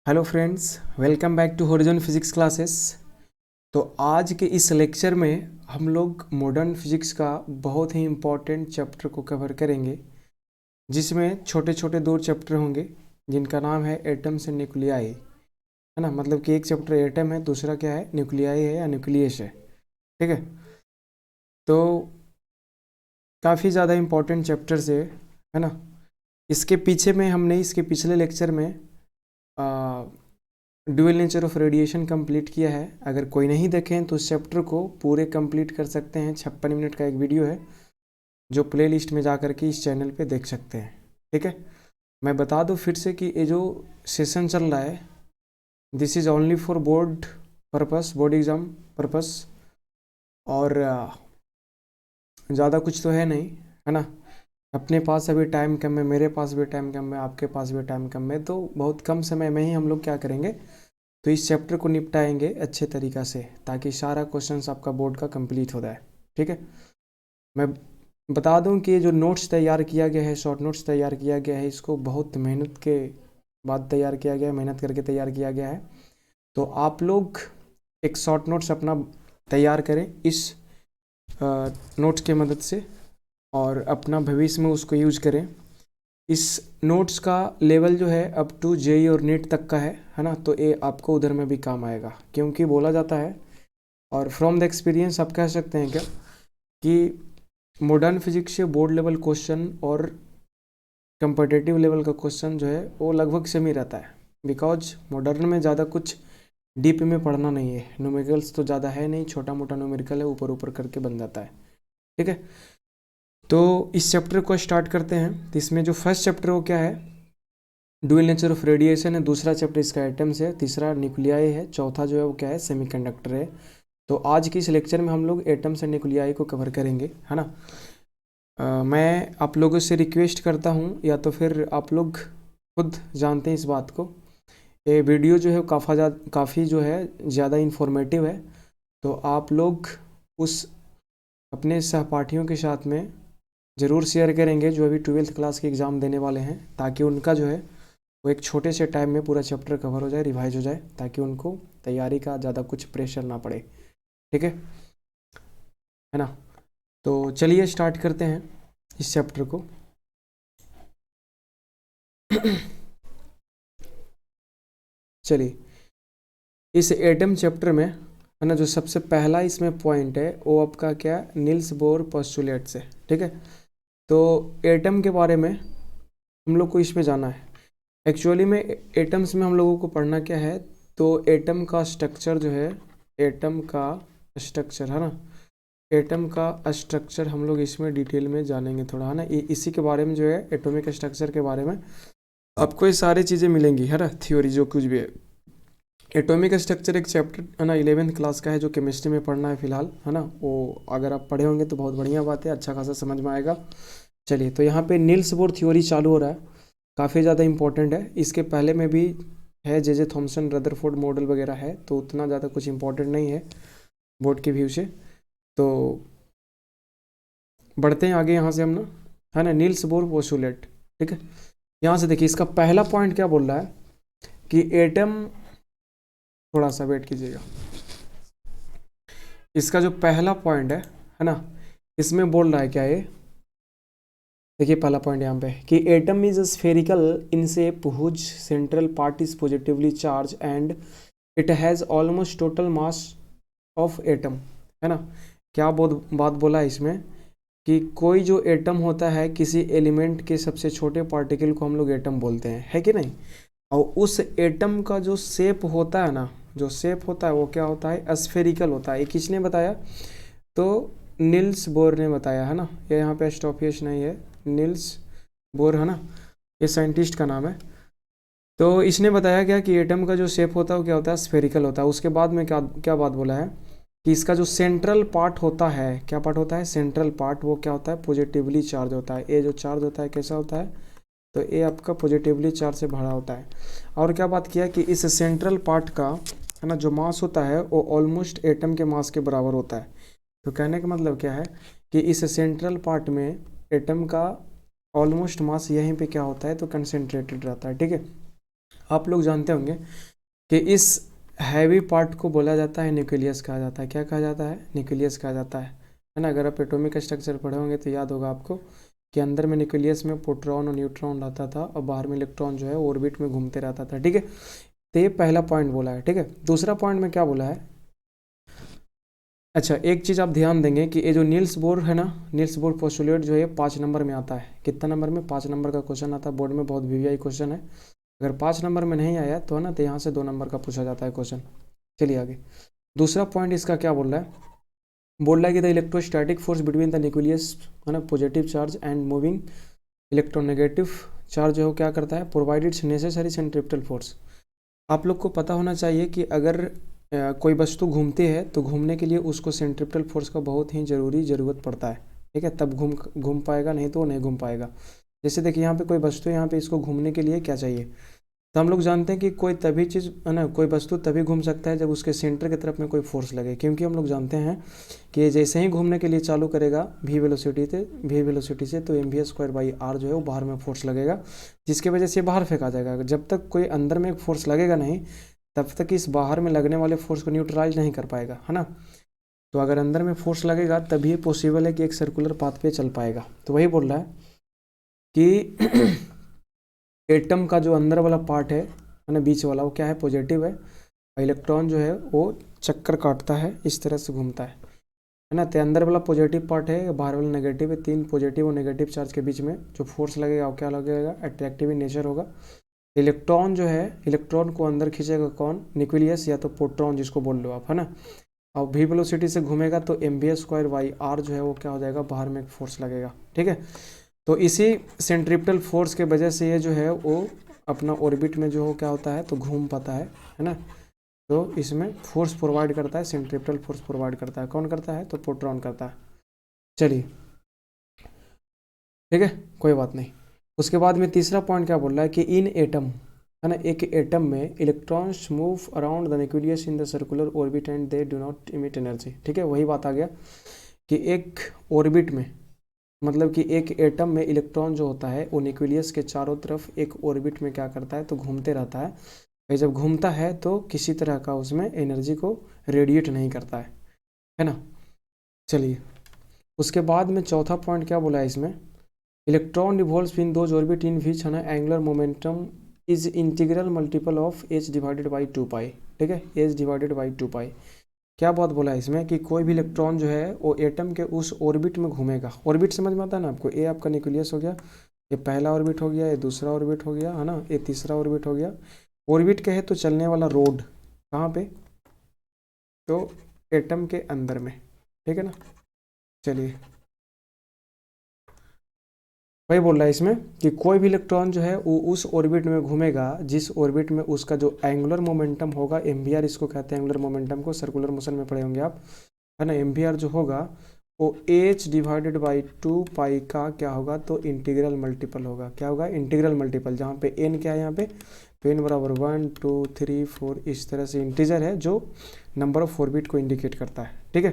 Hello friends, welcome back to Horizon physics classes. तो आज के इस लेक्चर में हम लोग मॉडर्न फिजिक्स का बहुत ही इम्पोर्टेंट चैप्टर को कवर करेंगे, जिसमें छोटे छोटे दो चैप्टर होंगे जिनका नाम है एटम्स एंड न्यूक्लियाई। है ना, मतलब कि एक चैप्टर एटम है, दूसरा क्या है, न्यूक्लियाई है या न्यूक्लियस है। ठीक है, तो काफ़ी ज़्यादा इम्पोर्टेंट चैप्टर्स है ना। इसके पीछे में हमने इसके पिछले लेक्चर में dual nature of radiation complete किया है। अगर कोई नहीं देखें तो उस चैप्टर को पूरे कंप्लीट कर सकते हैं। 56 मिनट का एक वीडियो है जो प्लेलिस्ट में जा कर के इस चैनल पे देख सकते हैं। ठीक है, मैं बता दूं फिर से कि ये जो सेशन चल रहा है, this is only for board purpose, board exam purpose, और ज़्यादा कुछ तो है नहीं, है ना। अपने पास अभी टाइम कम है, मेरे पास भी टाइम कम है, आपके पास भी टाइम कम है, तो बहुत कम समय में ही हम लोग क्या करेंगे, तो इस चैप्टर को निपटाएंगे अच्छे तरीक़ा से, ताकि सारा क्वेश्चंस आपका बोर्ड का कंप्लीट हो जाए। ठीक है, मैं बता दूं कि जो नोट्स तैयार किया गया है, शॉर्ट नोट्स तैयार किया गया है, इसको बहुत मेहनत के बाद तैयार किया गया है, मेहनत करके तैयार किया गया है। तो आप लोग एक शॉर्ट नोट्स अपना तैयार करें इस नोट्स के मदद से, और अपना भविष्य में उसको यूज करें। इस नोट्स का लेवल जो है अप टू जेई और नीट तक का है ना। तो ये आपको उधर में भी काम आएगा, क्योंकि बोला जाता है, और फ्रॉम द एक्सपीरियंस आप कह सकते हैं क्या, कि मॉडर्न फिजिक्स से बोर्ड लेवल क्वेश्चन और कंपटीटिव लेवल का क्वेश्चन जो है वो लगभग सेम ही रहता है। बिकॉज मॉडर्न में ज़्यादा कुछ डीप में पढ़ना नहीं है, न्यूमेरिकल्स तो ज़्यादा है नहीं, छोटा मोटा न्यूमेरिकल है, ऊपर ऊपर करके बन जाता है। ठीक है, तो इस चैप्टर को स्टार्ट करते हैं। तो इसमें जो फर्स्ट चैप्टर वो क्या है, ड्यूअल नेचर ऑफ रेडिएशन है। दूसरा चैप्टर इसका एटम्स है। तीसरा न्यूक्लियाई है। चौथा जो है वो क्या है, सेमीकंडक्टर है। तो आज की इस लेक्चर में हम लोग एटम्स एंड न्यूक्लियाई को कवर करेंगे, है ना। मैं आप लोगों से रिक्वेस्ट करता हूँ, या तो फिर आप लोग खुद जानते हैं इस बात को, ये वीडियो जो है काफ़ी जो है ज़्यादा इन्फॉर्मेटिव है। तो आप लोग उस अपने सहपाठियों के साथ में ज़रूर शेयर करेंगे जो अभी 12th क्लास के एग्ज़ाम देने वाले हैं, ताकि उनका जो है वो एक छोटे से टाइम में पूरा चैप्टर कवर हो जाए, रिवाइज हो जाए, ताकि उनको तैयारी का ज़्यादा कुछ प्रेशर ना पड़े। ठीक है ना। तो चलिए स्टार्ट करते हैं इस चैप्टर को। चलिए, इस एटम चैप्टर में, है ना, जो सबसे पहला इसमें पॉइंट है वो आपका क्या, नील्स बोर पोस्टुलेट से। ठीक है, तो एटम के बारे में हम लोग को इसमें जाना है। एक्चुअली में एटम्स में हम लोगों को पढ़ना क्या है, तो एटम का स्ट्रक्चर जो है, एटम का स्ट्रक्चर, है ना, एटम का स्ट्रक्चर हम लोग इसमें डिटेल में जानेंगे थोड़ा, है ना। इसी के बारे में जो है, एटॉमिक स्ट्रक्चर के बारे में आपको ये सारी चीज़ें मिलेंगी, है ना, थ्योरी जो कुछ भी है। एटॉमिक स्ट्रक्चर एक चैप्टर, है ना, 11th क्लास का है, जो केमिस्ट्री में पढ़ना है फिलहाल, है ना। वो अगर आप पढ़े होंगे तो बहुत बढ़िया बात है, अच्छा खासा समझ में आएगा। चलिए, तो यहाँ पे नील्स बोर थ्योरी चालू हो रहा है, काफ़ी ज़्यादा इंपॉर्टेंट है। इसके पहले में भी है, जे थॉमसन रदरफोर्ड मॉडल वगैरह है, तो उतना ज़्यादा कुछ इंपॉर्टेंट नहीं है बोर्ड के व्यू से। तो बढ़ते हैं आगे यहाँ से हम ना, है ना, नील्स बोर पोस्टुलेट। ठीक है, यहाँ से देखिए, इसका पहला पॉइंट क्या बोल रहा है कि एटम, थोड़ा सा वेट कीजिएगा। इसका जो पहला पॉइंट है ना, इसमें बोल रहा है क्या ये, देखिए पहला पॉइंट यहाँ पे, कि atom is spherical in shape whose central part is positively charge and it has almost total mass of atom. है ना, क्या बात बोला है इसमें, कि कोई जो एटम होता है, किसी एलिमेंट के सबसे छोटे पार्टिकल को हम लोग एटम बोलते हैं, है कि नहीं। और उस एटम का जो शेप होता है ना, जो शेप होता है वो क्या होता है, स्फेरिकल होता है। ये किसने बताया, तो नील्स बोर ने बताया, है ना। ये यहाँ पे स्टॉपियस नहीं है, नील्स बोर, है ना, ये साइंटिस्ट का नाम है। तो इसने बताया क्या, कि एटम का जो शेप होता है वो क्या होता है, स्फेरिकल होता है। उसके बाद में क्या क्या बात बोला है, कि इसका जो सेंट्रल पार्ट होता है, क्या पार्ट होता है, सेंट्रल पार्ट, वो क्या होता है, पॉजिटिवली चार्ज होता है। ये जो चार्ज होता है कैसा होता है, तो ये आपका पॉजिटिवली चार्ज से भरा होता है। और क्या बात किया, कि इस सेंट्रल पार्ट का, है ना, जो मास होता है वो ऑलमोस्ट एटम के मास के बराबर होता है। तो कहने का मतलब क्या है, कि इस सेंट्रल पार्ट में एटम का ऑलमोस्ट मास यहीं पे क्या होता है, तो कंसेंट्रेटेड रहता है। ठीक है, आप लोग जानते होंगे कि इस हैवी पार्ट को बोला जाता है न्यूक्लियस कहा जाता है। क्या कहा जाता है? न्यूक्लियस कहा जाता है ना। अगर आप एटॉमिक स्ट्रक्चर पढ़े होंगे तो याद होगा आपको कि अंदर में न्यूक्लियस में प्रोटॉन और न्यूट्रॉन रहता था और बाहर में इलेक्ट्रॉन जो है ऑर्बिट में घूमते रहता था। ठीक है, तो ये पहला पॉइंट बोला है। ठीक है, दूसरा पॉइंट में क्या बोला है? अच्छा, एक चीज़ आप ध्यान देंगे कि ये जो नील्स बोर है ना, नील्स बोर पोस्टुलेट जो है 5 नंबर में आता है। कितना नंबर में? 5 नंबर का क्वेश्चन आता है बोर्ड में, बहुत वीवीआई क्वेश्चन है। अगर 5 नंबर में नहीं आया तो है ना, तो यहाँ से 2 नंबर का पूछा जाता है क्वेश्चन। चलिए आगे, दूसरा पॉइंट इसका क्या बोल रहा है? बोल रहा है कि the electrostatic force between the nucleus है ना, positive charge and moving electronegative charge है वो क्या करता है? Provided necessary centripetal force. आप लोग को पता होना चाहिए कि अगर कोई वस्तु घूमती है तो घूमने के लिए उसको सेंट्रिपेटल फोर्स का बहुत ही ज़रूरत पड़ता है। ठीक है, तब घूम पाएगा, नहीं तो वो नहीं घूम पाएगा। जैसे देखिए यहाँ पे कोई वस्तु है, यहाँ पे इसको घूमने के लिए क्या चाहिए? तो हम लोग जानते हैं कि कोई तभी चीज़ है ना, कोई वस्तु तभी घूम सकता है जब उसके सेंटर की तरफ में कोई फोर्स लगे। क्योंकि हम लोग जानते हैं कि जैसे ही घूमने के लिए चालू करेगा वी वेलोसिटी से तो mv²/r जो है वो बाहर में फोर्स लगेगा, जिसकी वजह से बाहर फेंका जाएगा। जब तक कोई अंदर में फोर्स लगेगा नहीं, तब तक इस बाहर में लगने वाले फोर्स को न्यूट्रलाइज नहीं कर पाएगा, है ना। तो अगर अंदर में फोर्स लगेगा तभी पॉसिबल है कि एक सर्कुलर पाथ पे चल पाएगा। तो वही बोल रहा है कि एटम का जो अंदर वाला पार्ट है ना, बीच वाला, वो क्या है? पॉजिटिव है। और इलेक्ट्रॉन जो है वो चक्कर काटता है, इस तरह से घूमता है ना। तो अंदर वाला पॉजिटिव पार्ट है, बाहर वाला नेगेटिव है। 3 पॉजिटिव और नेगेटिव चार्ज के बीच में जो फोर्स लगेगा वो क्या लगेगा? अट्रैक्टिव इन नेचर होगा। इलेक्ट्रॉन जो है, इलेक्ट्रॉन को अंदर खींचेगा कौन? न्यूक्लियस या तो प्रोटॉन जिसको बोल लो आप, है ना। और वी वेलोसिटी से घूमेगा तो mv²/r जो है वो क्या हो जाएगा? बाहर में एक फोर्स लगेगा। ठीक है, तो इसी सेंट्रिपेटल फोर्स के वजह से ये जो है वो अपना ऑर्बिट में जो हो क्या होता है तो घूम पाता है ना। तो इसमें फोर्स प्रोवाइड करता है, सेंट्रिपेटल फोर्स प्रोवाइड करता है। कौन करता है? तो प्रोटॉन करता है। चलिए ठीक है, कोई बात नहीं। उसके बाद में तीसरा पॉइंट क्या बोल रहा है कि इन एटम है ना, एक एटम में electrons move around the nucleus in the circular orbit and they do not emit energy. ठीक है, वही बात आ गया कि एक ऑर्बिट में, मतलब कि एक एटम में इलेक्ट्रॉन जो होता है वो न्यूक्लियस के चारों तरफ एक ऑर्बिट में क्या करता है? तो घूमते रहता है। और जब घूमता है तो किसी तरह का उसमें एनर्जी को रेडिएट नहीं करता है ना। चलिए, उसके बाद में चौथा पॉइंट क्या बोला है इसमें? Electron revolves in those orbit in which है ना angular momentum is integral multiple of h/2π। ठीक है, h/2π। क्या बात बोला है इसमें कि कोई भी इलेक्ट्रॉन जो है वो एटम के उस ऑर्बिट में घूमेगा। ऑर्बिट समझ में आता है ना आपको? ये आपका न्यूक्लियस हो गया, ये पहला ऑर्बिट हो गया, ये दूसरा ऑर्बिट हो गया, है ना, ये तीसरा ऑर्बिट हो गया। ऑर्बिट कहे तो चलने वाला रोड, कहाँ पे? तो एटम के अंदर में। ठीक है ना। चलिए, वही बोल रहा है इसमें कि कोई भी इलेक्ट्रॉन जो है वो उस ऑर्बिट में घूमेगा जिस ऑर्बिट में उसका जो एंगुलर मोमेंटम होगा, एमवीआर इसको कहते हैं, एंगुलर मोमेंटम को सर्कुलर मोशन में पढ़े होंगे आप, है ना। एमवीआर जो होगा वो h/2π का क्या होगा? तो इंटीग्रल मल्टीपल होगा। क्या होगा? Integral multiple. जहाँ पे n क्या है? यहाँ पे तो n बराबर 1 2 3 4 इस तरह से इंटीजर है जो नंबर ऑफ ऑर्बिट को इंडिकेट करता है। ठीक है,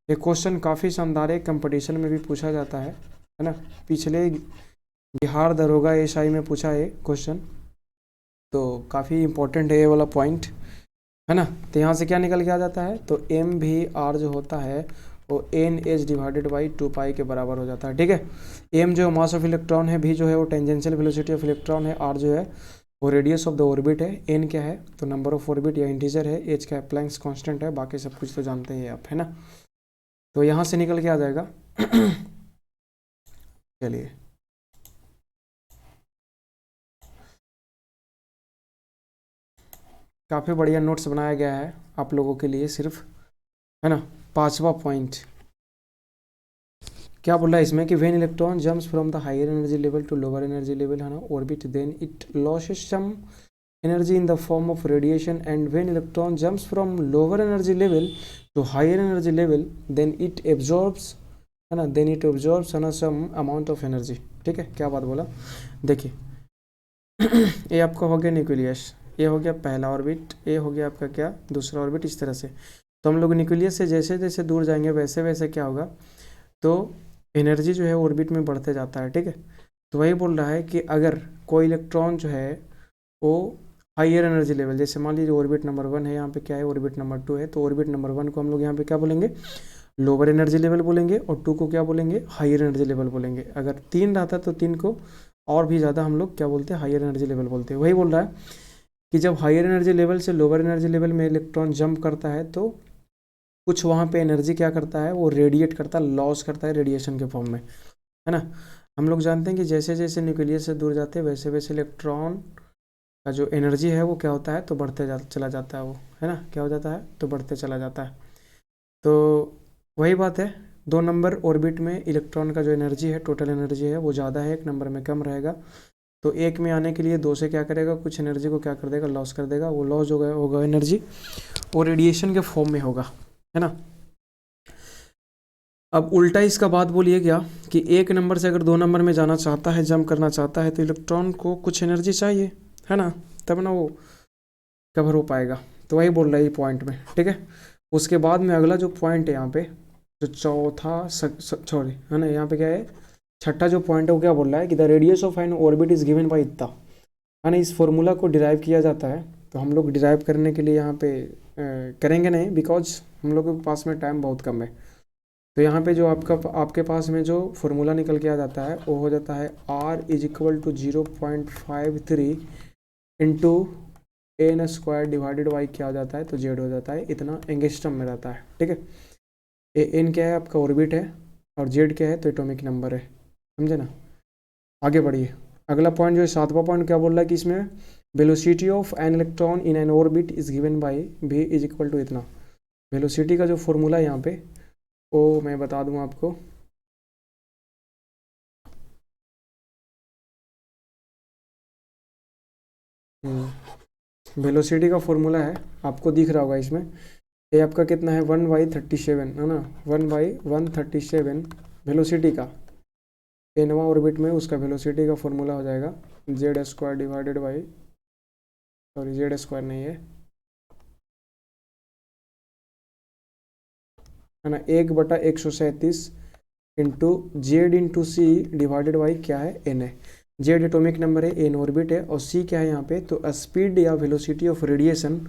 ये क्वेश्चन काफ़ी शानदार है, कंपटीशन में भी पूछा जाता है ना। पिछले बिहार दरोगा एसआई में पूछा है क्वेश्चन, तो काफ़ी इंपॉर्टेंट है ये वाला पॉइंट, है ना। तो यहाँ से क्या निकल के आ जाता है? तो एम भी आर जो होता है वो NH/2π के बराबर हो जाता है। ठीक है, एम जो मास ऑफ इलेक्ट्रॉन है, भी जो है वो टेंजेंशियल वेलोसिटी ऑफ इलेक्ट्रॉन है, आर जो है वो रेडियस ऑफ द ऑर्बिट है, एन क्या है? तो नंबर ऑफ ऑर्बिट या इंटीजर है, एच क्या है? प्लैंक्स कांस्टेंट है। बाकी सब कुछ तो जानते हैं आप, है ना। तो यहाँ से निकल के आ जाएगा। चलिए, काफ़ी बढ़िया नोट्स बनाया गया है आप लोगों के लिए सिर्फ, है ना। पांचवा पॉइंट क्या बोल रहा है इसमें कि when electron jumps from the higher energy level to lower energy level, है ना, orbit, then it loses some energy in the form of radiation, and when electron jumps from lower energy level to higher energy level then it absorbs, है ना, then it absorbs, है ना, some amount of energy. ठीक है, क्या बात बोला? देखिए ये आपका हो गया न्यूक्लियस, ये हो गया पहला ऑर्बिट, ये हो गया आपका क्या? दूसरा ऑर्बिट, इस तरह से। तो हम लोग न्यूक्लियस से जैसे जैसे दूर जाएंगे वैसे वैसे क्या होगा? तो एनर्जी जो है ऑर्बिट में बढ़ते जाता है। ठीक है, तो वही बोल रहा है कि अगर कोई इलेक्ट्रॉन जो है वो हाइयर एनर्जी लेवल, जैसे मान लीजिए ऑर्बिट नंबर 1 है, यहाँ पे क्या है ऑर्बिट नंबर 2 है, तो ऑर्बिट नंबर 1 को हम लोग यहाँ पे क्या बोलेंगे, लोअर एनर्जी लेवल बोलेंगे, और 2 को क्या बोलेंगे, हाइयर एनर्जी लेवल बोलेंगे। अगर 3 रहता तो 3 को और भी ज़्यादा हम लोग क्या बोलते हैं, हाइयर एनर्जी लेवल बोलते हैं। वही बोल रहा है कि जब हाइयर एनर्जी लेवल से लोअर एनर्जी लेवल में इलेक्ट्रॉन जंप करता है तो कुछ वहाँ पे एनर्जी क्या करता है, वो रेडिएट करता है, लॉस करता है रेडिएशन के फॉर्म में, है ना। हम लोग जानते हैं कि जैसे जैसे न्यूक्लियस से दूर जाते हैं वैसे वैसे इलेक्ट्रॉन का जो एनर्जी है वो क्या होता है, तो चला जाता है वो, है ना, क्या हो जाता है, तो बढ़ते चला जाता है। तो वही बात है, 2 नंबर ऑर्बिट में इलेक्ट्रॉन का जो एनर्जी है, टोटल एनर्जी है, वो ज़्यादा है, 1 नंबर में कम रहेगा। तो 1 में आने के लिए 2 से क्या करेगा, कुछ एनर्जी को क्या कर देगा, लॉस कर देगा। वो लॉस होगा एनर्जी, वो रेडिएशन के फॉर्म में होगा, है ना। अब उल्टा इसका बात बोलिए क्या, कि 1 नंबर से अगर 2 नंबर में जाना चाहता है, जंप करना चाहता है, तो इलेक्ट्रॉन को कुछ एनर्जी चाहिए, है ना, तब ना वो कवर हो पाएगा। तो वही बोल रहा है ये पॉइंट में, ठीक है। उसके बाद में अगला जो पॉइंट है यहाँ पे, जो चौथा सॉरी है ना, यहाँ पे क्या है, छठा जो पॉइंट है वो क्या बोल रहा है कि the radius of N orbit is given by इतना, है ना। इस फॉर्मूला को डिराइव किया जाता है, तो हम लोग डिराइव करने के लिए यहाँ पे करेंगे नहीं, बिकॉज हम लोग के पास में टाइम बहुत कम है। तो यहाँ पे जो आपके पास में जो फॉर्मूला निकल के आ जाता है वो हो जाता है R is equal to 0.53 into n square divided by क्या हो जाता है, तो जेड हो जाता है, इतना एंगस्ट्रम में रहता है, ठीक है। एन क्या है, आपका ऑर्बिट है, और जेड क्या है, तो एटॉमिक नंबर है, समझे ना। आगे बढ़िए, अगला पॉइंट जो है 7वां पॉइंट क्या बोल रहा है कि इसमें velocity of an electron in an orbit is given by v is equal to इतना। वेलोसिटी का जो फॉर्मूला है यहाँ पे वो मैं बता दूँ आपको, वेलोसिटी का फॉर्मूला है, आपको दिख रहा होगा इसमें, ये आपका कितना है, 1/37 है ना, 1/137 वेलोसिटी का, एनवा ऑर्बिट में उसका वेलोसिटी का फॉर्मूला हो जाएगा Z square divided by, sorry Z square नहीं है ना, 1/137 into Z into C divided by क्या है, एन है। जेड एटॉमिक नंबर है, एन ऑर्बिट है, और सी क्या है यहाँ पे, तो स्पीड या वेलोसिटी ऑफ रेडिएशन,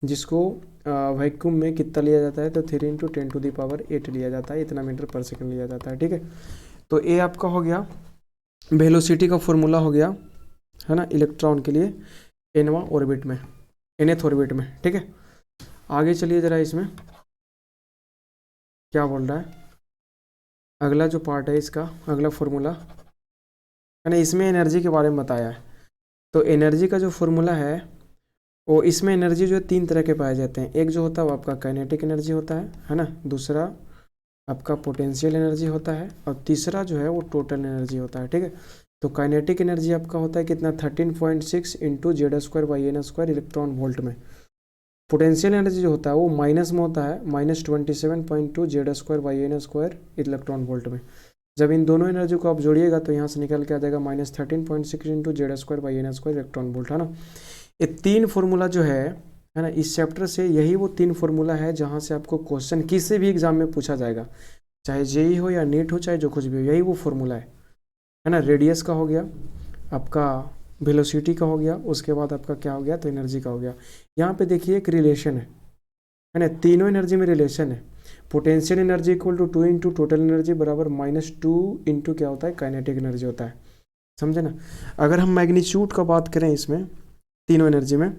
जिसको वैक्यूम में कितना लिया जाता है, तो 3 × 10⁸ लिया जाता है, इतना मीटर पर सेकंड लिया जाता है, ठीक है। तो ये आपका हो गया वेलोसिटी का फॉर्मूला हो गया, है ना, इलेक्ट्रॉन के लिए एनवा ऑर्बिट में, एनथ ऑर्बिट में, ठीक है। आगे चलिए ज़रा, इसमें क्या बोल रहा है, अगला जो पार्ट है इसका, अगला फॉर्मूला है ना, इसमें एनर्जी के बारे में बताया है। तो एनर्जी का जो फॉर्मूला है वो, इसमें एनर्जी जो है 3 तरह के पाए जाते हैं। एक जो होता है वो आपका काइनेटिक एनर्जी होता है ना, दूसरा आपका पोटेंशियल एनर्जी होता है, और तीसरा जो है वो टोटल एनर्जी होता है, ठीक है। तो काइनेटिक एनर्जी आपका होता है कितना, 13.6 into Z square by N square electron volt में। पोटेंशियल एनर्जी जो होता है वो माइनस में होता है, -27.2 Z square by N square electron volt में। जब इन दोनों एनर्जी को आप जोड़िएगा तो यहाँ से निकल के आ जाएगा -13.6 into Z square by N square electron volt, है ना। ये 3 फॉर्मूला जो है ना, इस चैप्टर से यही वो 3 फॉर्मूला है जहाँ से आपको क्वेश्चन किसी भी एग्जाम में पूछा जाएगा, चाहे जेई हो या नीट हो, चाहे जो कुछ भी हो, यही वो फॉर्मूला है ना। रेडियस का हो गया, आपका वेलोसिटी का हो गया, उसके बाद आपका क्या हो गया, तो एनर्जी का हो गया। यहाँ पे देखिए एक रिलेशन है ना, तीनों एनर्जी में रिलेशन है। Potential energy equal to 2 into total energy बराबर -2 इंटू क्या होता है, काइनेटिक एनर्जी होता है, समझे ना। अगर हम मैग्नीट्यूड का बात करें इसमें तीनों एनर्जी में,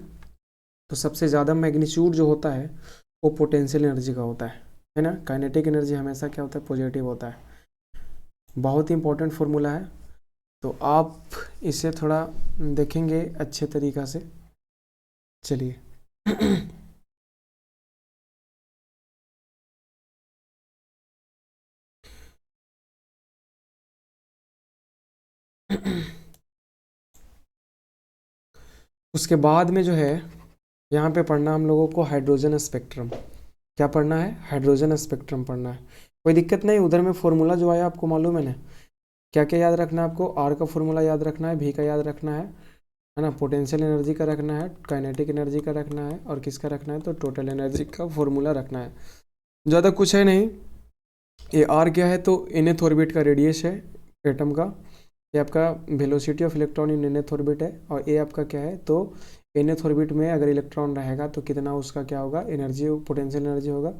तो सबसे ज़्यादा मैग्नीट्यूड जो होता है वो पोटेंशियल एनर्जी का होता है ना। काइनेटिक एनर्जी हमेशा क्या होता है, पॉजिटिव होता है। बहुत ही इंपॉर्टेंट फार्मूला है, तो आप इसे थोड़ा देखेंगे अच्छे तरीक़ा से। चलिए उसके बाद में जो है यहाँ पे पढ़ना हम लोगों को हाइड्रोजन स्पेक्ट्रम। क्या पढ़ना है, हाइड्रोजन स्पेक्ट्रम पढ़ना है। कोई दिक्कत नहीं, उधर में फॉर्मूला जो आया आपको मालूम है ना, क्या क्या याद रखना है आपको, आर का फॉर्मूला याद रखना है, भी का याद रखना है ना, पोटेंशियल एनर्जी का रखना है, काइनेटिक एनर्जी का रखना है, और किसका रखना है, तो टोटल एनर्जी का फॉर्मूला रखना है। ज़्यादा कुछ है नहीं। ये आर क्या है, तो nth ऑर्बिट का रेडियस है एटम का, ये आपका velocity of electron in nth orbit है, और ये आपका क्या है, तो nth ऑर्बिट में अगर इलेक्ट्रॉन रहेगा तो कितना उसका क्या होगा, एनर्जी, पोटेंशियल एनर्जी होगा।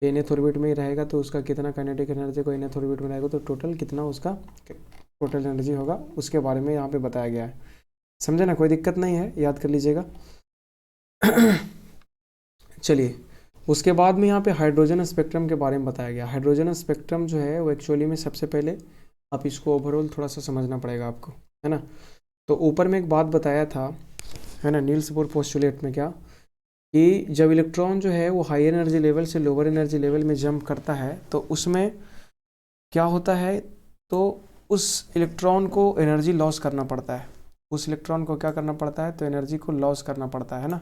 nth ऑर्बिट में ही रहेगा तो उसका कितना काइनेटिक एनर्जी को nth ऑर्बिट में रहेगा तो टोटल कितना उसका टोटल एनर्जी होगा, उसके बारे में यहाँ पे बताया गया है। समझे ना, कोई दिक्कत नहीं है, याद कर लीजिएगा। चलिए, उसके बाद में यहाँ पे हाइड्रोजन स्पेक्ट्रम के बारे में बताया गया। हाइड्रोजन स्पेक्ट्रम जो है वो एक्चुअली में सबसे पहले आप इसको ओवरऑल थोड़ा सा समझना पड़ेगा आपको, है ना। तो ऊपर में एक बात बताया था, है ना, नील्स बोर पोस्टुलेट में, क्या कि जब इलेक्ट्रॉन जो है वो हाई एनर्जी लेवल से लोअर एनर्जी लेवल में जंप करता है तो उसमें क्या होता है, तो उस इलेक्ट्रॉन को एनर्जी लॉस करना पड़ता है। उस इलेक्ट्रॉन को क्या करना पड़ता है, तो एनर्जी को लॉस करना पड़ता है ना,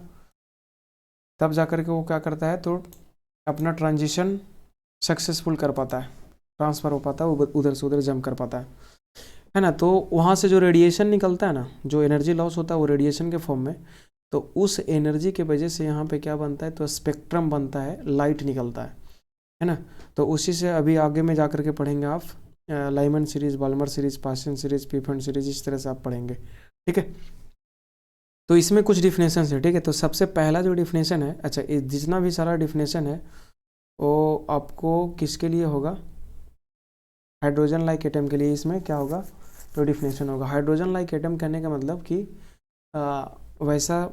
तब जाकर के वो क्या करता है, तो अपना ट्रांजिशन सक्सेसफुल कर पाता है, ट्रांसफ़र हो पाता है, उधर से उधर जंप कर पाता है ना। तो वहाँ से जो रेडिएशन निकलता है ना, जो एनर्जी लॉस होता है वो रेडिएशन के फॉर्म में, तो उस एनर्जी की वजह से यहाँ पे क्या बनता है, तो स्पेक्ट्रम बनता है, लाइट निकलता है ना। तो उसी से अभी आगे में जा कर के पढ़ेंगे आप, Lyman series, Balmer series, Paschen series, Pfund series, इस तरह से आप पढ़ेंगे, ठीक है। तो इसमें कुछ डिफिनेशन है, ठीक है। तो सबसे पहला जो डिफिनेशन है, अच्छा, जितना भी सारा डिफिनेशन है वो आपको किसके लिए होगा, हाइड्रोजन लाइक एटम के लिए। इसमें क्या होगा, तो डिफिनेशन होगा। हाइड्रोजन लाइक एटम कहने का मतलब कि वैसा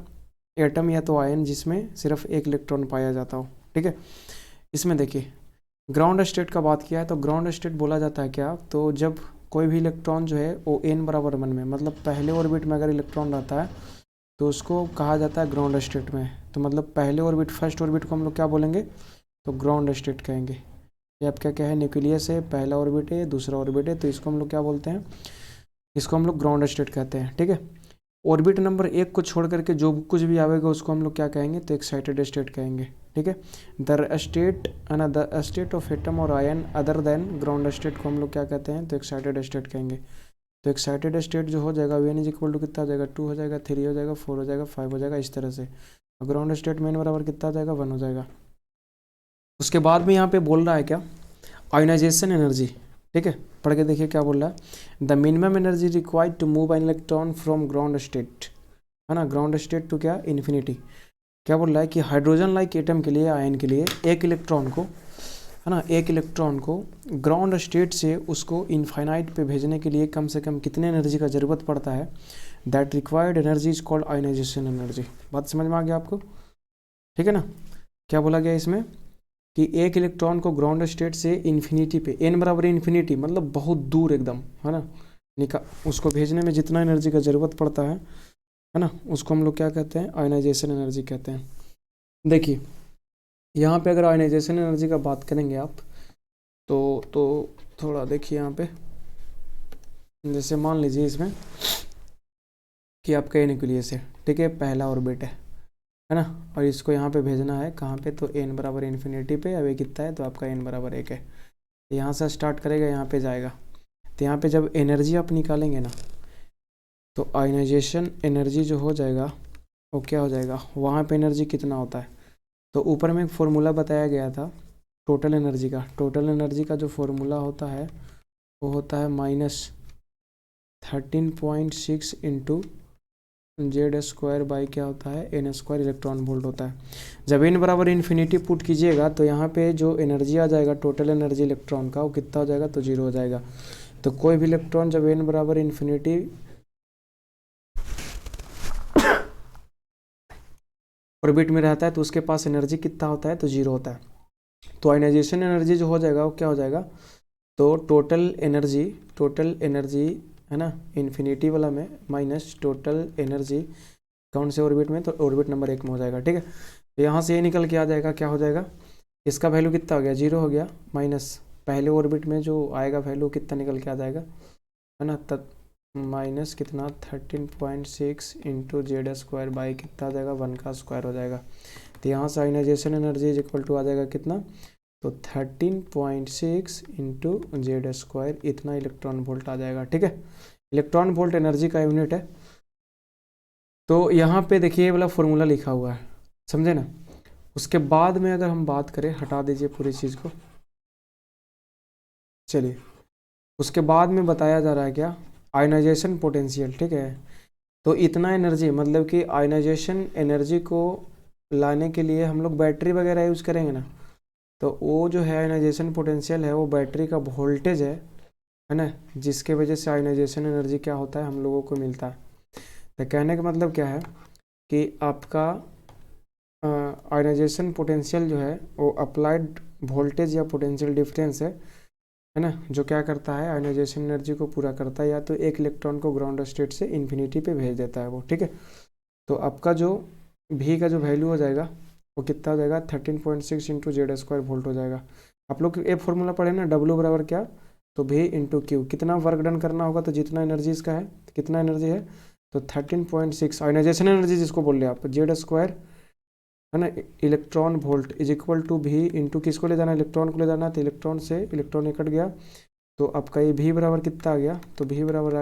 एटम या तो आयन जिसमें सिर्फ एक इलेक्ट्रॉन पाया जाता हो, ठीक है। इसमें देखिए, ग्राउंड स्टेट का बात किया है, तो ग्राउंड स्टेट बोला जाता है क्या, तो जब कोई भी इलेक्ट्रॉन जो है वो n बराबर 1 में, मतलब पहले ऑर्बिट में अगर इलेक्ट्रॉन रहता है तो उसको कहा जाता है ग्राउंड स्टेट में। तो मतलब पहले ऑर्बिट, फर्स्ट ऑर्बिट को हम लोग क्या बोलेंगे, तो ग्राउंड स्टेट कहेंगे। ये आपका क्या है, न्यूक्लियस है, पहला ऑर्बिट है, दूसरा ऑर्बिट है, तो इसको हम लोग क्या बोलते हैं, इसको हम लोग ग्राउंड स्टेट कहते हैं, ठीक है। ऑर्बिट नंबर 1 को छोड़ करके जो कुछ भी आवेगा उसको हम लोग क्या कहेंगे, तो एक्साइटेड स्टेट कहेंगे, ठीक है। द स्टेट ऑफ एटम और ion other than ground state को हम लोग क्या कहते हैं, तो एक्साइटेड स्टेट कहेंगे। तो एक्साइटेड स्टेट जो हो जाएगा V N is equal to कितना हो जाएगा, 2 हो जाएगा, 3 हो जाएगा, 4 हो जाएगा, 5 हो जाएगा, इस तरह से। ग्राउंड स्टेट में n बराबर कितना हो जाएगा, 1 हो जाएगा। उसके बाद में यहाँ पे बोल रहा है क्या, आयोनाइजेशन एनर्जी, ठीक है। पढ़ के देखिए क्या बोल रहा है, the minimum energy required to move an electron from ground state, है ना, ग्राउंड स्टेट टू क्या, इन्फिनिटी। क्या बोल रहा है कि हाइड्रोजन लाइक एटम के लिए, आयन के लिए, एक इलेक्ट्रॉन को, है ना, एक इलेक्ट्रॉन को ग्राउंड स्टेट से उसको इनफाइनाइट पे भेजने के लिए कम से कम कितने एनर्जी का ज़रूरत पड़ता है, that required energy is called ionisation energy. बात समझ में आ गया आपको, ठीक है ना। क्या बोला गया इसमें कि एक इलेक्ट्रॉन को ग्राउंड स्टेट से इन्फिनिटी पे, n बराबर इन्फिनिटी मतलब बहुत दूर एकदम, है ना, उसको भेजने में जितना एनर्जी का ज़रूरत पड़ता है ना, उसको हम लोग क्या कहते हैं, आयोनाइजेशन एनर्जी कहते हैं। देखिए यहाँ पे अगर आयोनाइजेशन एनर्जी का बात करेंगे आप तो थोड़ा देखिए यहाँ पे, जैसे मान लीजिए इसमें कि आपका न्यूक्लियस है, ठीक है, पहला ऑर्बिट है ना, और इसको यहाँ पे भेजना है कहाँ पे, तो n बराबर इन्फिनिटी पे। अब ये कितना है, तो आपका n बराबर 1 है। यहाँ से स्टार्ट करेगा, यहाँ पे जाएगा, तो यहाँ पे जब एनर्जी आप निकालेंगे ना, तो आयोनाइजेशन एनर्जी जो हो जाएगा वो क्या हो जाएगा, वहाँ पे एनर्जी कितना होता है, तो ऊपर में एक फॉर्मूला बताया गया था टोटल एनर्जी का। टोटल एनर्जी का जो फॉर्मूला होता है वो होता है -13.6 इंटू जेड स्क्वायर बाई क्या होता है, एन स्क्वायर इलेक्ट्रॉन वोल्ट होता है। जब n बराबर इन्फिनिटी पुट कीजिएगा तो यहाँ पे जो एनर्जी आ जाएगा, टोटल एनर्जी इलेक्ट्रॉन का, वो कितना हो जाएगा, तो 0 हो जाएगा। तो कोई भी इलेक्ट्रॉन जब n बराबर इन्फिनिटी ऑर्बिट में रहता है तो उसके पास एनर्जी कितना होता है, तो 0 होता है। तो आयोनाइजेशन एनर्जी जो हो जाएगा वो क्या हो जाएगा, तो टोटल एनर्जी है ना, इन्फिनिटी वाला में माइनस टोटल एनर्जी कौन से ऑर्बिट में, तो ऑर्बिट नंबर 1 में हो जाएगा, ठीक है। तो यहाँ से ये निकल के आ जाएगा, क्या हो जाएगा, इसका वैल्यू कितना हो गया, 0 हो गया, माइनस पहले ऑर्बिट में जो आएगा वैल्यू कितना निकल के आ जाएगा, है ना, तब माइनस कितना 13.6 इंटू जेड स्क्वायर बाई कितना आ जाएगा, 1 का स्क्वायर हो जाएगा। तो यहाँ से ionization energy is equal to आ जाएगा कितना, तो 13.6 इंटू जेड स्क्वायर, इतना इलेक्ट्रॉन वोल्ट आ जाएगा, ठीक है। इलेक्ट्रॉन वोल्ट एनर्जी का यूनिट है। तो यहाँ पे देखिए ये वाला फॉर्मूला लिखा हुआ है, समझे ना। उसके बाद में अगर हम बात करें, हटा दीजिए पूरी चीज़ को, चलिए उसके बाद में बताया जा रहा है क्या, आयनाइजेशन पोटेंशियल, ठीक है। तो इतना एनर्जी, मतलब कि आयनाइजेशन एनर्जी को लाने के लिए हम लोग बैटरी वगैरह यूज़ करेंगे ना, तो वो जो है आयनाइजेशन पोटेंशियल है वो बैटरी का वोल्टेज है ना, जिसके वजह से आयनाइजेशन एनर्जी क्या होता है हम लोगों को मिलता है। तो कहने का मतलब क्या है कि आपका आयनाइजेशन पोटेंशियल जो है वो अप्लाइड वोल्टेज या पोटेंशियल डिफरेंस है ना, जो क्या करता है आयनाइजेशन एनर्जी को पूरा करता है, या तो एक इलेक्ट्रॉन को ग्राउंड स्टेट से इन्फिनिटी पे भेज देता है वो, ठीक है। तो आपका जो भी का जो वैल्यू हो जाएगा वो कितना हो जाएगा, 13.6 इंटू जेड स्क्वायर वोल्ट हो जाएगा। आप लोग ये फॉर्मूला पढ़े ना, डब्ल्यू बराबर क्या, तो भी इंटू क्यू, कितना वर्क डन करना होगा, तो जितना एनर्जी इसका है, तो कितना एनर्जी है, तो 13.6 आयनाइजेशन एनर्जी जिसको बोल रहे हैं आप, जेड स्क्वायर है ना, electron volt is equal to भी इंटू किसको ले जाना, इलेक्ट्रॉन को ले जाना, तो इलेक्ट्रॉन से इलेक्ट्रॉन निकट गया, तो आपका ये भी बराबर कितना आ गया, तो भी बराबर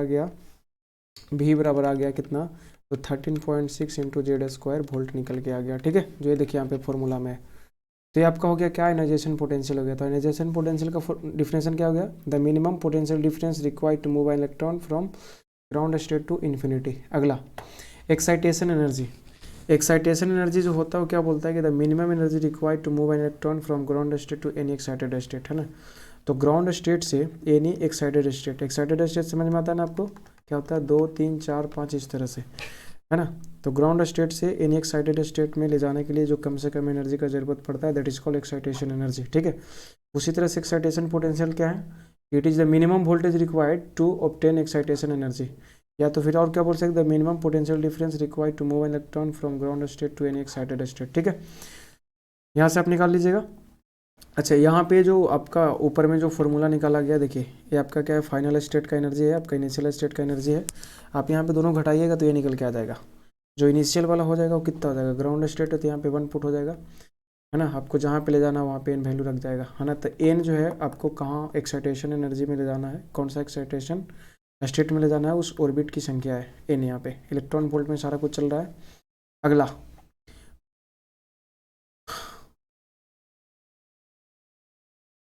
आ गया कितना, तो 13.6 इंटू जेड स्क्वायर वोल्ट निकल के आ गया, ठीक है। जो ये देखिए यहाँ पे फॉर्मूला में है। तो ये आपका हो गया क्या, आयनाइजेशन पोटेंशियल हो गया। तो आयनाइजेशन पोटेंशियल का डिफिनेशन क्या हो गया, the minimum potential difference required to move an electron from ground state to infinity. अगला एक्साइटेशन एनर्जी। एक्साइटेशन एनर्जी जो होता है वो क्या बोलता है कि the minimum energy required to move an electron from ground state to any excited state, है ना। तो ग्राउंड स्टेट से any excited state, excited state समझ में आता है ना आपको, क्या होता है 2 3 4 5 इस तरह से, है ना। तो ग्राउंड स्टेट से एनी एक्साइटेड स्टेट में ले जाने के लिए जो कम से कम एनर्जी का जरूरत पड़ता है, that is called excitation energy, ठीक है। उसी तरह से एक्साइटेशन पोटेंशियल क्या है, it is the minimum voltage required to obtain excitation energy, या तो फिर और क्या बोल सकते हैं, the minimum potential difference required to move an electron from ground state to any excited state, ठीक है। यहाँ से आप निकाल लीजिएगा। अच्छा, यहाँ पे जो आपका ऊपर में जो फॉर्मूला निकाला गया, देखिए ये आपका क्या है, फाइनल स्टेट का एनर्जी है, आपका इनिशियल स्टेट का एनर्जी है। आप यहाँ पे दोनों घटाइएगा तो ये निकल के आ जाएगा। जो इनिशियल वाला हो जाएगा वो कितना हो जाएगा, ग्राउंड स्टेट है तो यहाँ पे 1 पुट हो जाएगा, है ना। आपको जहाँ पे ले जाना वहाँ पे एन वैल्यू रख जाएगा, है ना। तो एन जो है आपको कहाँ एक्साइटेशन एनर्जी में ले जाना है, कौन सा एक्साइटेशन स्टेट में ले जाना है, उस ऑर्बिट की संख्या है एन। यहाँ पे इलेक्ट्रॉन वोल्ट में सारा कुछ चल रहा है। अगला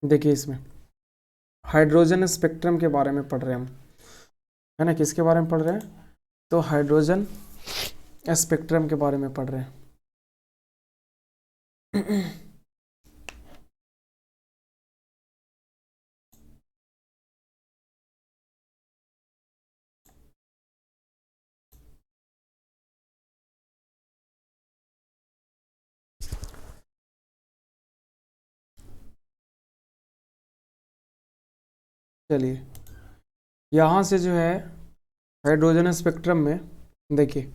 देखिए, इसमें हाइड्रोजन स्पेक्ट्रम के बारे में पढ़ रहे हैं हम, है ना। किसके बारे में पढ़ रहे हैं, तो हाइड्रोजन स्पेक्ट्रम के बारे में पढ़ रहे हैं। चलिए, यहाँ से जो है हाइड्रोजन स्पेक्ट्रम में देखिए,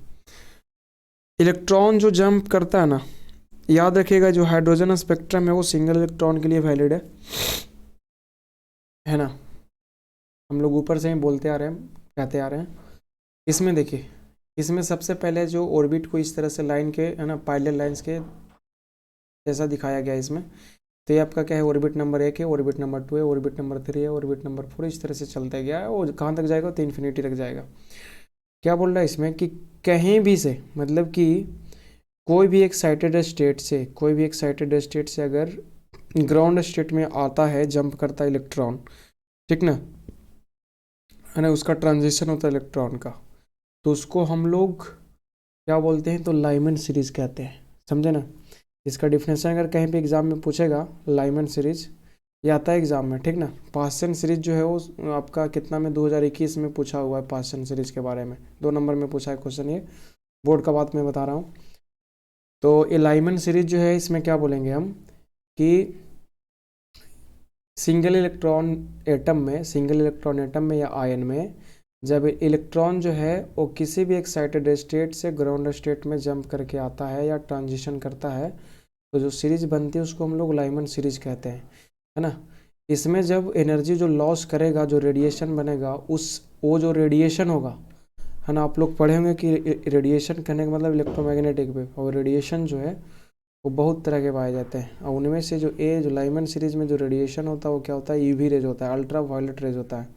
इलेक्ट्रॉन जो जंप करता है ना, याद रखिएगा जो हाइड्रोजन स्पेक्ट्रम है वो सिंगल इलेक्ट्रॉन के लिए वैलिड है ना। हम लोग ऊपर से ही बोलते आ रहे हैं, कहते आ रहे हैं। इसमें देखिए, इसमें सबसे पहले जो ऑर्बिट को इस तरह से लाइन के, है ना, पैरेलल लाइंस के जैसा दिखाया गया इसमें। तो ये आपका क्या है, ऑर्बिट नंबर 1 है, ऑर्बिट नंबर 2 है, ऑर्बिट नंबर 3 है, ऑर्बिट नंबर 4, इस तरह से चलता गया है। और कहाँ तक जाएगा, तो इन्फिनिटी तक जाएगा। क्या बोल रहा है इसमें कि कहीं भी से, मतलब कि कोई भी एक्साइटेड स्टेट से, कोई भी एक्साइटेड स्टेट से अगर ग्राउंड स्टेट में आता है, जंप करता है इलेक्ट्रॉन, ठीक ना, है ना, उसका ट्रांजिशन होता है इलेक्ट्रॉन का, तो उसको हम लोग क्या बोलते हैं, तो लाइमन सीरीज कहते हैं, समझे ना। इसका डिफिनेशन अगर कहीं भी एग्जाम में पूछेगा, लाइमन सीरीज ये आता है एग्जाम में, ठीक ना। पास्सन सीरीज जो है वो आपका कितना में 2021 में पूछा हुआ है, पास्सन सीरीज के बारे में 2 नंबर में पूछा है क्वेश्चन, ये बोर्ड का बात मैं बता रहा हूँ। तो ये लाइमन सीरीज जो है, इसमें क्या बोलेंगे हम कि सिंगल इलेक्ट्रॉन एटम में या आयन में जब इलेक्ट्रॉन जो है वो किसी भी एक्साइटेड स्टेट से ग्राउंड स्टेट में जंप करके आता है या ट्रांजिशन करता है, तो जो सीरीज बनती है उसको हम लोग लाइमन सीरीज कहते हैं, है ना। इसमें जब एनर्जी जो लॉस करेगा, जो रेडिएशन बनेगा, वो जो रेडिएशन होगा, है ना, आप लोग पढ़े होंगे कि रेडिएशन कहने का मतलब इलेक्ट्रोमैग्नेटिक वेव, और रेडिएशन जो है वो बहुत तरह के पाए जाते हैं। और उनमें से जो लाइमन सीरीज में जो रेडिएशन होता है वो क्या होता है, यूवी रेज होता है, अल्ट्रा वायलेट रेज होता है,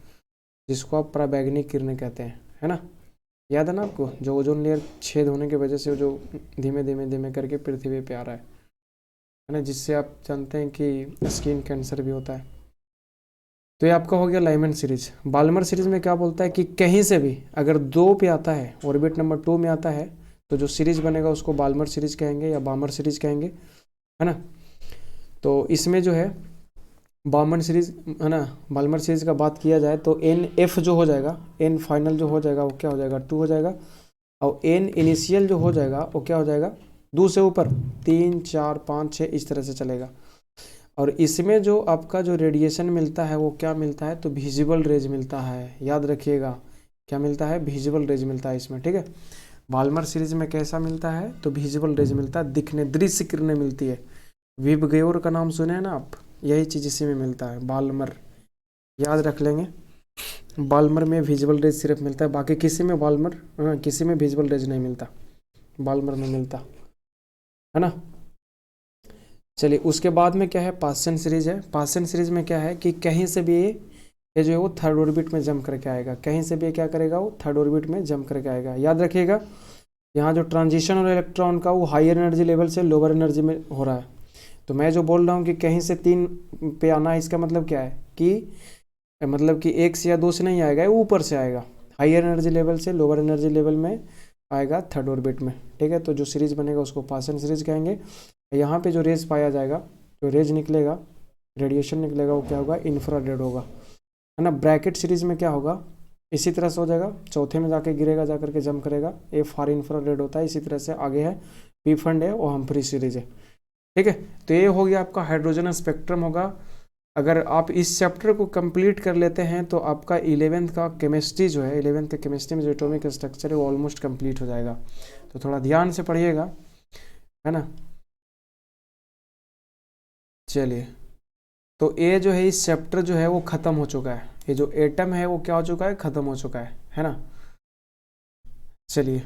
जिसको आप पराबैंगनी किरणें कहते हैं, है ना। याद है ना आपको, जो ओजोन लेयर छेद होने की वजह से जो धीमे धीमे धीमे करके पृथ्वी पे आ रहा है ना, जिससे आप जानते हैं कि स्किन कैंसर भी होता है। तो ये आपका हो गया लाइमैन सीरीज। बाल्मर सीरीज में क्या बोलता है कि कहीं से भी अगर 2 पे आता है, ऑर्बिट नंबर 2 में आता है, तो जो सीरीज बनेगा उसको बाल्मर सीरीज कहेंगे या बामर सीरीज कहेंगे, है ना। तो इसमें जो है बामर सीरीज, है ना, बाल्मर सीरीज का बात किया जाए तो एन एफ जो हो जाएगा, एन फाइनल जो हो जाएगा वो क्या हो जाएगा, 2 हो जाएगा, और एन इनिशियल जो हो जाएगा वो क्या हो जाएगा, 2 से ऊपर 3 4 5 6 इस तरह से चलेगा। और इसमें जो आपका जो रेडिएशन मिलता है वो क्या मिलता है, तो विजिबल रेज मिलता है, याद रखिएगा क्या मिलता है, विजिबल रेज मिलता है इसमें, ठीक है। बाल्मर सीरीज में कैसा मिलता है, तो विजिबल रेज मिलता है, दिखने दृश्य किरणें मिलती है। विब गेयोर का नाम सुने हैं ना आप, यही चीज़ इसी में मिलता है, बाल्मर, याद रख लेंगे। बाल्मर में विजिबल रेज सिर्फ मिलता है, बाकी किसी में बाल्मर, किसी में विजिबल रेज नहीं मिलता, बाल्मर में मिलता है ना। चलिए उसके बाद में क्या है, पासचन सीरीज है। पासचन सीरीज में क्या है कि कहीं से भी ये जो है वो थर्ड ऑर्बिट में जंप करके आएगा, कहीं से भी क्या करेगा, वो थर्ड ऑर्बिट में जंप करके आएगा। याद रखिएगा यहाँ जो ट्रांजिशन और इलेक्ट्रॉन का वो हायर एनर्जी लेवल से लोअर एनर्जी में हो रहा है। तो मैं जो बोल रहा हूँ कि कहीं से 3 पे आना है, इसका मतलब क्या है कि मतलब कि 1 से या 2 से नहीं आएगा, ये ऊपर से आएगा, हायर एनर्जी लेवल से लोअर एनर्जी लेवल में आएगा थर्ड ऑर्बिट में, ठीक है। तो जो सीरीज बनेगा उसको पासचन सीरीज कहेंगे। यहाँ पे जो रेज पाया जाएगा, जो रेज निकलेगा, रेडिएशन निकलेगा, वो क्या होगा, इंफ्रारेड होगा, है ना। ब्रैकेट सीरीज में क्या होगा, इसी तरह से हो जाएगा, चौथे में जाके गिरेगा, जा करके जंप करेगा, ए फार इंफ्रारेड होता है। इसी तरह से आगे है पी फंड है, वो हम्फ्री सीरीज है, ठीक है। तो ये हो गया आपका हाइड्रोजन स्पेक्ट्रम होगा। अगर आप इस चैप्टर को कंप्लीट कर लेते हैं तो आपका 11th का केमिस्ट्री जो है, 11th के केमिस्ट्री में जो एटॉमिक स्ट्रक्चर है वो ऑलमोस्ट कंप्लीट हो जाएगा। तो थोड़ा ध्यान से पढ़िएगा, है ना। चलिए तो ये जो है इस चैप्टर जो है वो ख़त्म हो चुका है, ये जो एटम है वो क्या हो चुका है, ख़त्म हो चुका है ना। चलिए